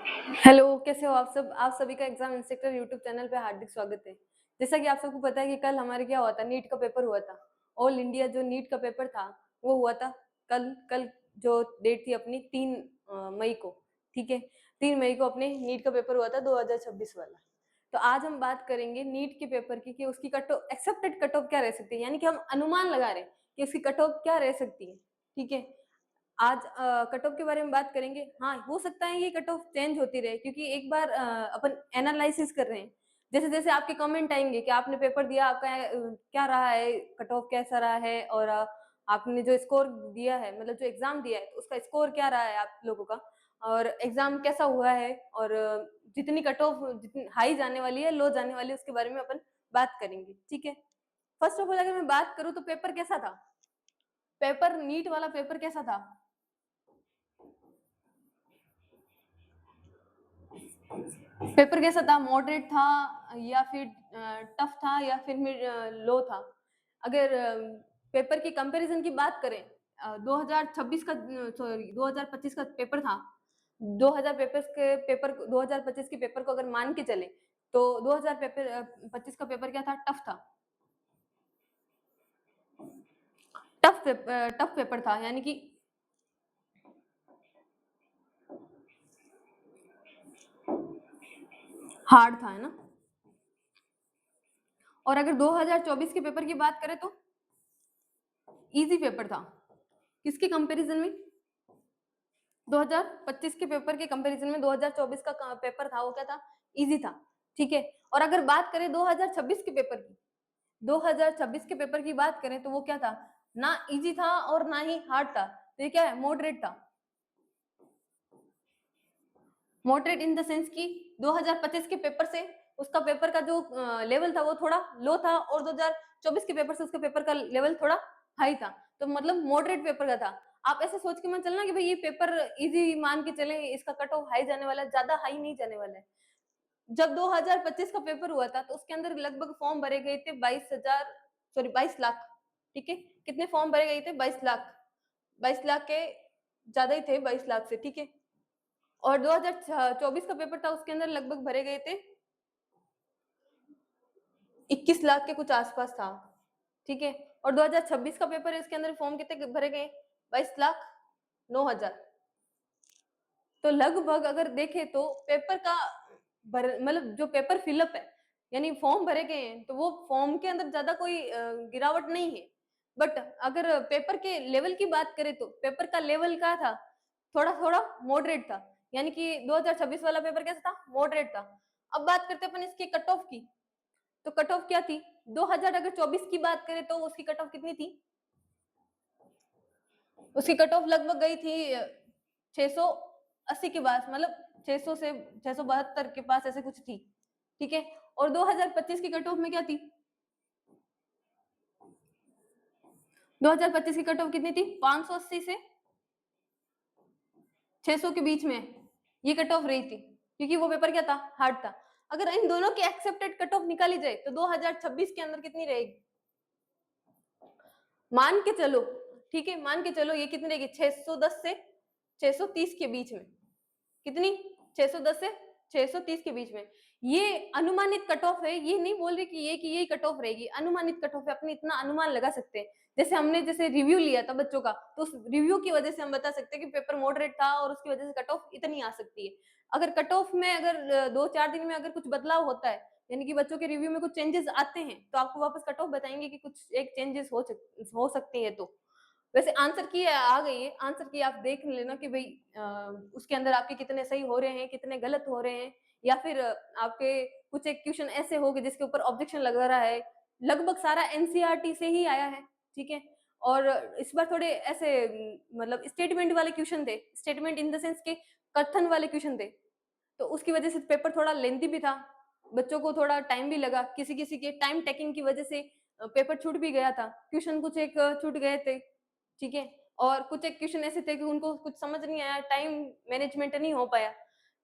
Hello, कैसे हो आप सब? आप सभी का एग्जाम इंस्ट्रक्टर यूट्यूब चैनल पे हार्दिक स्वागत है। जैसा कि आप सबको पता है कि कल हमारे क्या हुआ था, नीट का पेपर हुआ था। ऑल इंडिया जो नीट का पेपर था वो हुआ था कल। कल जो डेट थी अपनी 3 मई को, ठीक है। 3 मई को अपने नीट का पेपर हुआ था 2026 वाला। तो आज हम बात करेंगे नीट के पेपर की कि उसकी cut off, accepted cut off क्या रह सकती है, यानी कि हम अनुमान लगा रहे हैं कि उसकी कट ऑफ क्या रह सकती है, ठीक है। आज कट ऑफ के बारे में बात करेंगे। हाँ, हो सकता है ये कट ऑफ चेंज होती रहे, क्योंकि एक बार अपन एनालिसिस कर रहे हैं। जैसे-जैसे आपके कमेंट आएँगे कि आपने पेपर दिया, आपका क्या रहा है, कट ऑफ कैसा रहा है, और आपने जो स्कोर दिया है, मतलब जो एग्ज़ाम दिया है, तो उसका स्कोर क्या रहा है आप लोगों का, और एग्ज़ाम कैसा हुआ है, और जितनी कट ऑफ जितनी हाई जाने वाली है, लो जाने वाली है, उसके बारे में अपन बात करेंगे, ठीक है। फर्स्ट ऑफ ऑल अगर मैं बात करूँ तो पेपर कैसा था? पेपर नीट वाला पेपर कैसा था? पेपर कैसा था? मॉडरेट था या फिर टफ था या फिर लो था? अगर पेपर की कंपैरिजन की बात करें, 2026 का सॉरी 2025 का पेपर था। 2025 के पेपर को अगर मान के चले तो 2025 का पेपर क्या था? टफ था। टफ पेपर था, यानी कि हार्ड था, है ना? और अगर 2024 के पेपर की बात करें तो इजी पेपर था। किसके कंपैरिजन में? 2025 के पेपर के कंपैरिजन में 2024 का पेपर था, वो क्या था? इजी था, ठीक है। और अगर बात करें 2026 के पेपर की, 2026 के पेपर की बात करें तो वो क्या था? ना इजी था और ना ही हार्ड था। तो ये क्या है? मॉडरेट था। मॉडरेट इन द सेंस कि 2025 के पेपर से उसका पेपर का जो लेवल था वो थोड़ा लो था, और 2024 के पेपर से उसका पेपर का लेवल थोड़ा हाई था। तो मतलब मॉडरेट पेपर का था। आप ऐसे सोच के मत चलना कि भाई ये पेपर इजी मान के चले, इसका कट ऑफ हाई जाने वाला है, ज्यादा हाई नहीं जाने वाला है। जब 2025 का पेपर हुआ था तो उसके अंदर लगभग फॉर्म भरे गए थे 22 लाख, ठीक है। कितने फॉर्म भरे गए थे? 22 लाख। 22 लाख के ज्यादा ही थे, 22 लाख से, ठीक है। और 2024 का पेपर था, उसके अंदर लगभग भरे गए थे 21 लाख के कुछ आसपास था, ठीक है। और 2026 का पेपर है, इसके अंदर फॉर्म कितने भरे गए? 22 लाख 9 हजार। तो लगभग अगर देखें तो पेपर का मतलब जो पेपर फिलअप है, यानी फॉर्म भरे गए हैं, तो वो फॉर्म के अंदर ज्यादा कोई गिरावट नहीं है। बट अगर पेपर के लेवल की बात करें तो पेपर का लेवल क्या था? थोड़ा थोड़ा मॉडरेट था, यानी कि 2026 वाला पेपर कैसा था? मॉडरेट था। अब बात करते हैं अपन इसके कट ऑफ की। तो कट ऑफ क्या थी? 2000 अगर 24 की बात करें तो उसकी कट ऑफ कितनी थी? उसकी कट ऑफ लगभग गई थी 680 के पास, मतलब 600 से 672 के पास, ऐसे कुछ थी, ठीक है। और 2025 की कट ऑफ में क्या थी? 2025 की कट ऑफ कितनी थी? 580 से 600 के बीच में ये कट ऑफ रही थी, क्योंकि वो पेपर क्या था? हार्ड था। अगर इन दोनों की एक्सेप्टेड कट ऑफ निकाली जाए तो 2026 के अंदर कितनी रहेगी? मान के चलो, ठीक है, मान के चलो ये कितनी रहेगी? 610 से 630 के बीच में। कितनी? 610 से 630 के बीच में। ये अनुमानित कट ऑफ है, ये नहीं बोल रही कि यही कट ऑफ रहेगी। अनुमानित कट ऑफ है, अपने इतना अनुमान लगा सकते हैं। जैसे हमने जैसे रिव्यू लिया था बच्चों का, तो उस रिव्यू की वजह से हम बता सकते हैं कि पेपर मॉडरेट था और उसकी वजह से कट ऑफ इतनी आ सकती है। अगर कट ऑफ में अगर 2-4 दिन में अगर कुछ बदलाव होता है, यानी कि बच्चों के रिव्यू में कुछ चेंजेस आते हैं, तो आपको वापस कट ऑफ बताएंगे कि कुछ एक चेंजेस हो सकती है। तो वैसे आंसर की आ गई है, आंसर की आप देख लेना कि भाई उसके अंदर आपके कितने सही हो रहे हैं, कितने गलत हो रहे हैं, या फिर आपके कुछ एक क्वेश्चन ऐसे हो गए जिसके ऊपर ऑब्जेक्शन लग रहा है। लगभग सारा एनसीईआरटी से ही आया है, ठीक है। और इस बार थोड़े ऐसे मतलब स्टेटमेंट वाले क्वेश्चन थे, स्टेटमेंट इन द सेंस के कथन वाले क्वेश्चन थे, तो उसकी वजह से पेपर थोड़ा लेंथी भी था। बच्चों को थोड़ा टाइम भी लगा, किसी-किसी के टाइम टेकिंग की वजह से पेपर छूट भी गया था। क्वेश्चन कुछ एक छूट गए थे, ठीक है। और कुछ एक क्वेश्चन ऐसे थे कि उनको कुछ समझ नहीं आया, टाइम मैनेजमेंट नहीं हो पाया।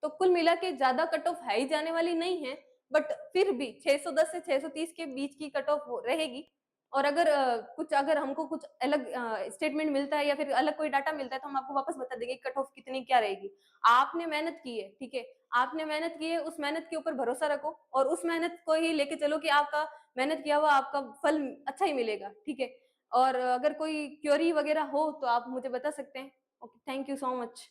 तो कुल मिला के ज़्यादा कट ऑफ हाई जाने वाली नहीं है, बट फिर भी 610 से 630 के बीच की कट ऑफ रहेगी। और अगर कुछ अगर हमको कुछ अलग स्टेटमेंट मिलता है या फिर अलग कोई डाटा मिलता है तो हम आपको वापस बता देंगे कट ऑफ कितनी क्या रहेगी। आपने मेहनत की है, ठीक है? आपने मेहनत की है, उस मेहनत के ऊपर भरोसा रखो और उस मेहनत को ही लेके चलो कि आपका मेहनत किया हुआ आपका फल अच्छा ही मिलेगा, ठीक है? और अगर कोई क्वेरी वगैरह हो तो आप मुझे बता सकते हैं। Okay, thank you so much.